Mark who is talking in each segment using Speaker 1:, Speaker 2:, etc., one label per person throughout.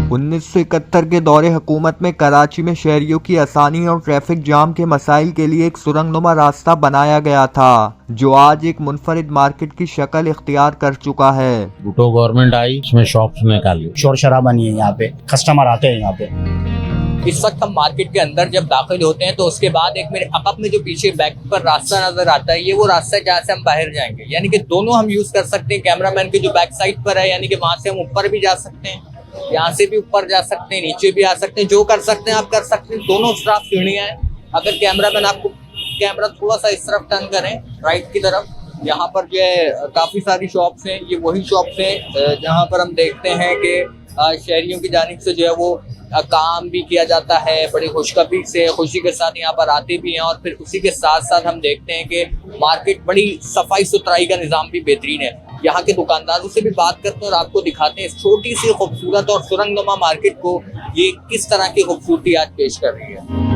Speaker 1: 1971 के दौरे हुकूमत में कराची में शहरियों की आसानी और ट्रैफिक जाम के मसाइल के लिए एक सुरंगनुमा रास्ता बनाया गया था, जो आज एक मुनफरिद मार्केट की शक्ल इख्तियार कर चुका है।
Speaker 2: भुट्टो गवर्नमेंट आई, इसमें शॉप्स निकाली,
Speaker 3: शोर शराबा नहीं है, यहाँ पे कस्टमर आते हैं। यहाँ पे
Speaker 4: इस वक्त हम मार्केट के अंदर जब दाखिल होते हैं तो उसके बाद एक मेरे अकब में जो पीछे बैक पर रास्ता नजर आता है, ये वो रास्ता है जहाँ से हम बाहर जाएंगे। यानी कि दोनों हम यूज कर सकते हैं। कैमरामैन के जो बैक साइड पर है, यानी कि वहां से हम ऊपर भी जा सकते हैं, यहाँ से भी ऊपर जा सकते हैं, नीचे भी आ सकते हैं, जो कर सकते हैं आप कर सकते हैं। दोनों तरफ सीढ़ियाँ हैं। अगर कैमरामैन आपको कैमरा थोड़ा सा इस तरफ टर्न करें राइट की तरफ, यहाँ पर जो है काफी सारी शॉप्स हैं। ये वही शॉप्स हैं जहाँ पर हम देखते हैं कि शहरियों की जानिब से जो है वो काम भी किया जाता है, बड़ी खुशखबरी से खुशी के साथ यहाँ पर आते भी हैं। और फिर उसी के साथ साथ हम देखते हैं कि मार्केट बड़ी सफाई सुथराई का निज़ाम भी बेहतरीन है। यहाँ के दुकानदारों से भी बात करते हैं और आपको दिखाते हैं इस छोटी सी खूबसूरत और सुरंगनुमा मार्केट को ये किस तरह की खूबसूरती आज पेश कर रही है।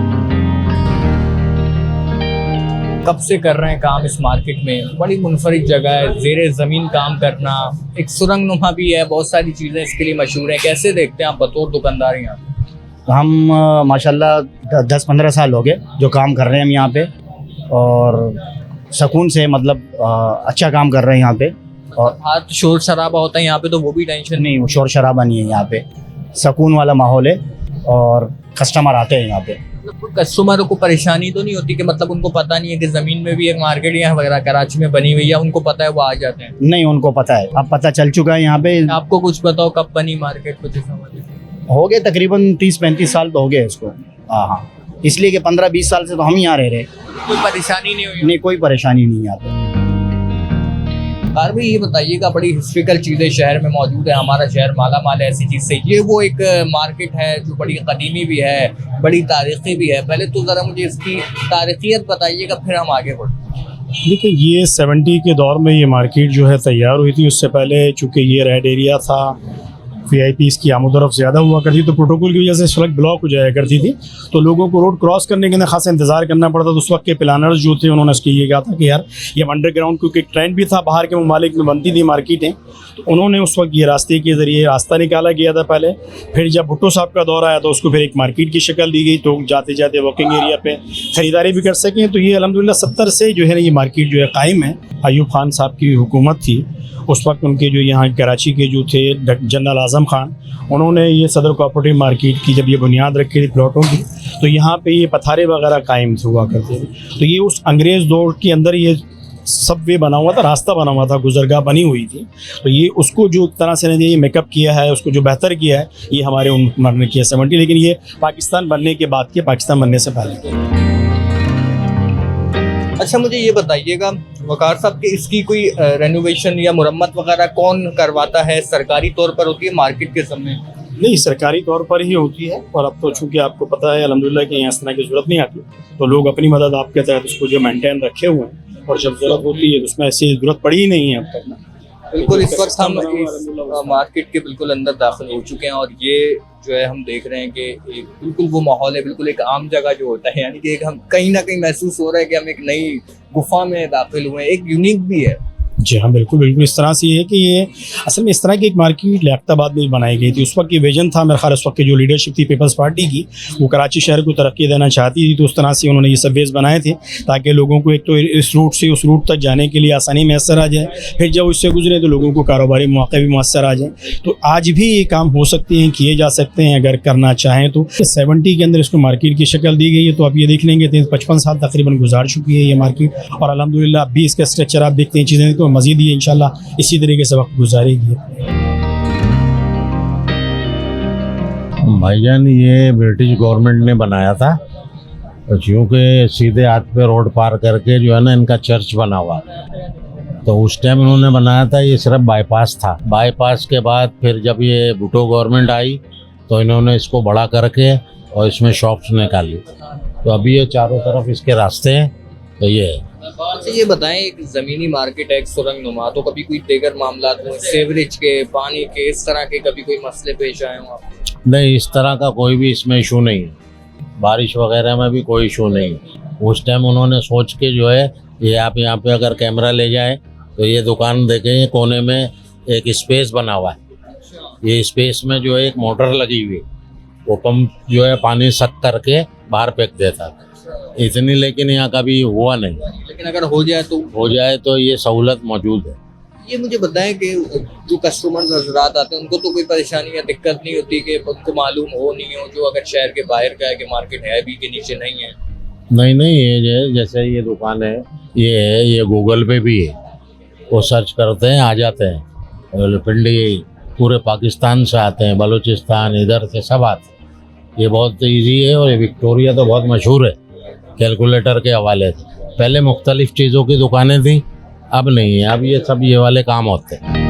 Speaker 4: कब से कर रहे हैं काम इस मार्केट में? बड़ी मुनफरिद जगह है, ज़ेरे ज़मीन काम करना, एक सुरंगनुमा भी है, बहुत सारी चीज़ें इसके लिए मशहूर हैं। कैसे देखते हैं आप बतौर दुकानदार यहाँ?
Speaker 3: हम माशाल्लाह 10-15 साल हो गए जो काम कर रहे हैं हम यहाँ पे, और सुकून से मतलब अच्छा काम कर रहे हैं यहाँ पे। और
Speaker 4: हाँ, तो शोर शराबा होता है यहाँ पे तो वो भी टेंशन
Speaker 3: नहीं, शोर शराबा नहीं है यहाँ पे, सुकून वाला माहौल है और कस्टमर आते हैं यहाँ पे।
Speaker 4: कस्टमरों को परेशानी तो नहीं होती कि मतलब उनको पता नहीं है कि जमीन में भी एक मार्केट यहाँ वगैरह कराची में बनी हुई है, उनको पता है वो आ जाते हैं?
Speaker 3: नहीं, उनको पता है, अब पता चल चुका है यहाँ पे।
Speaker 4: आपको कुछ बताओ कब बनी मार्केट? कुछ
Speaker 3: हो गए तकरीबन 30-35 साल तो हो गए इसको। हाँ, इसलिए कि 15-20 साल से तो हम यहाँ रह रहे।
Speaker 4: कोई परेशानी नहीं हुई?
Speaker 3: नहीं, कोई परेशानी नहीं यहाँ पे।
Speaker 4: यार भाई ये बताइएगा, बड़ी हिस्ट्रिकल चीज़ें शहर में मौजूद है, हमारा शहर माला माल है ऐसी चीज़ से। ये वो एक मार्केट है जो बड़ी कदीमी भी है, बड़ी तारीखी भी है। पहले तो ज़रा मुझे इसकी तारीखियत बताइएगा, फिर हम आगे बढ़ें।
Speaker 5: देखिए, ये 70 के दौर में ये मार्केट जो है तैयार हुई थी। उससे पहले चूँकि ये रेड एरिया था, VIP की आमदोरफ़्त ज़्यादा हुआ करती, तो प्रोटोकॉल की वजह से सड़क ब्लॉक हो जाया करती थी, तो लोगों को रोड क्रॉस करने के लिए खासा इंतज़ार करना पड़ता था। तो उस वक्त के प्लानर्स जो थे उन्होंने इसके ये कहा था कि यार ये अंडरग्राउंड, क्योंकि एक ट्रेंड भी था, बाहर के ममालिक में बनती थी मार्केटें, तो उन्होंने उस वक्त ये रास्ते के ज़रिए रास्ता निकाला गया था पहले। फिर जब भुट्टो साहब का दौर आया तो उसको फिर एक मार्केट की शक्ल दी गई, तो जाते जाते वॉकिंग एरिया पे ख़रीदारी भी कर सकें। तो ये अल्हम्दुलिल्लाह 70 से जो है ना ये मार्केट जो है कायम है। अयूब खान साहब की हुकूमत थी उस वक्त, उनके जो यहाँ कराची के जो थे जनरल आज़म खान, उन्होंने ये सदर कोऑपरेटिव मार्केट की जब ये बुनियाद रखी थी प्लॉटों की, तो यहाँ पे ये पथारे वगैरह कायम हुआ करते थे। तो ये उस अंग्रेज़ दौर के अंदर ये सब वे बना हुआ था, रास्ता बना हुआ था, गुजरगाह बनी हुई थी। तो ये उसको जो तरह से ये मेकअप किया है, उसको जो बेहतर किया है, ये हमारे उम्र ने किया 70। लेकिन ये पाकिस्तान बनने के बाद के, पाकिस्तान बनने से पहले।
Speaker 4: अच्छा, मुझे ये बताइएगा वकार साहब कि इसकी कोई रेनोवेशन या मुरम्मत वगैरह कौन करवाता है? सरकारी तौर पर होती है मार्केट के समय?
Speaker 5: नहीं, सरकारी तौर पर ही होती है। और अब तो चूँकि आपको पता है अल्हम्दुलिल्लाह कि यहाँ इस तरह की ज़रूरत नहीं आती, तो लोग अपनी मदद आपके तहत उसको जो मेंटेन रखे हुए हैं, और जब ज़रूरत होती है तो उसमें ऐसी ज़रूरत पड़ी ही नहीं है अब तक।
Speaker 4: बिल्कुल, इस वक्त हम इस मार्केट के बिल्कुल अंदर दाखिल हो चुके हैं और ये जो है हम देख रहे हैं कि एक बिल्कुल वो माहौल है, बिल्कुल एक आम जगह जो होता है, यानी कि एक हम कहीं ना कहीं महसूस हो रहा है कि हम एक नई गुफा में दाखिल हुए हैं। एक यूनिक भी है।
Speaker 5: जी हाँ, बिल्कुल बिल्कुल इस तरह से है कि ये असल में इस तरह की एक मार्केट लियाकताबाद में बनाई गई थी। उस वक्त ये विजन था, मेरे ख्याल उस वक्त की जो लीडरशिप थी पीपल्स पार्टी की, वो कराची शहर को तरक्की देना चाहती थी, तो उस तरह से उन्होंने ये सबवेज़ बनाए थे ताकि लोगों को एक तो इस रूट से उस रूट तक जाने के लिए आसानी मैसर आ जाए, फिर जब उससे गुजरे तो लोगों को कारोबारी मौके भी मैसर आ जाए। तो आज भी ये काम हो सकते हैं, किए जा सकते हैं अगर करना चाहें तो। 70 के अंदर इसको मार्केट की शक्ल दी गई है, तो आप ये देख लेंगे 55 साल तकरीबन गुजार चुकी है ये मार्केट, और अल्हम्दुलिल्लाह अब भी इसका स्ट्रक्चर आप देखते हैं, चीज़ें तो मज़ीद ये इंशाल्लाह इसी तरीके से वक्त गुजारेगी।
Speaker 2: भाईजान ये ब्रिटिश गवर्नमेंट ने बनाया था, क्योंकि सीधे हाथ पे रोड पार करके जो है ना इनका चर्च बना हुआ, तो उस टाइम इन्होंने बनाया था। ये सिर्फ बाईपास था। बाईपास के बाद फिर जब ये भुट्टो गवर्नमेंट आई तो इन्होंने इसको बड़ा करके और इसमें शॉप्स निकाली, तो अभी ये चारों तरफ इसके रास्ते हैं। तो ये है।
Speaker 4: अच्छा, ये बताएं, एक ज़मीनी मार्केट है, एक सुरंगनुमा, तो कभी कोई दीगर मामला हो, सेवरेज के, पानी के, इस तरह के कभी कोई मसले पेश आए हों आपको?
Speaker 2: नहीं, इस तरह का कोई भी इसमें इशू नहीं है। बारिश वगैरह में भी कोई इशू नहीं है। उस टाइम उन्होंने सोच के जो है ये आप यहाँ पे अगर कैमरा ले जाए तो ये दुकान देखें, कोने में एक स्पेस बना हुआ है, ये स्पेस में जो है एक मोटर लगी हुई है, वो पंप जो है पानी सक करके बाहर फेंक देता है। इतनी लेकिन यहाँ कभी हुआ नहीं।
Speaker 4: लेकिन अगर हो जाए
Speaker 2: तो ये सहूलत मौजूद है।
Speaker 4: ये मुझे बताएं कि जो कस्टमर्स हजरात आते हैं उनको तो कोई परेशानी या दिक्कत नहीं होती कि उनको मालूम हो नहीं हो, जो अगर शहर के बाहर का है कि मार्केट है भी कि नीचे नहीं है?
Speaker 2: नहीं, ये जैसे ये दुकान है, ये गूगल पे भी है, वो सर्च करते हैं आ जाते हैं। और पिंडी पूरे पाकिस्तान से आते हैं, बलूचिस्तान इधर से सब आते हैं। ये बहुत इजी है और ये विक्टोरिया तो बहुत मशहूर है कैलकुलेटर के हवाले से। पहले मुख्तलिफ चीज़ों की दुकानें थी, अब नहीं है, अब ये सब ये वाले काम होते हैं।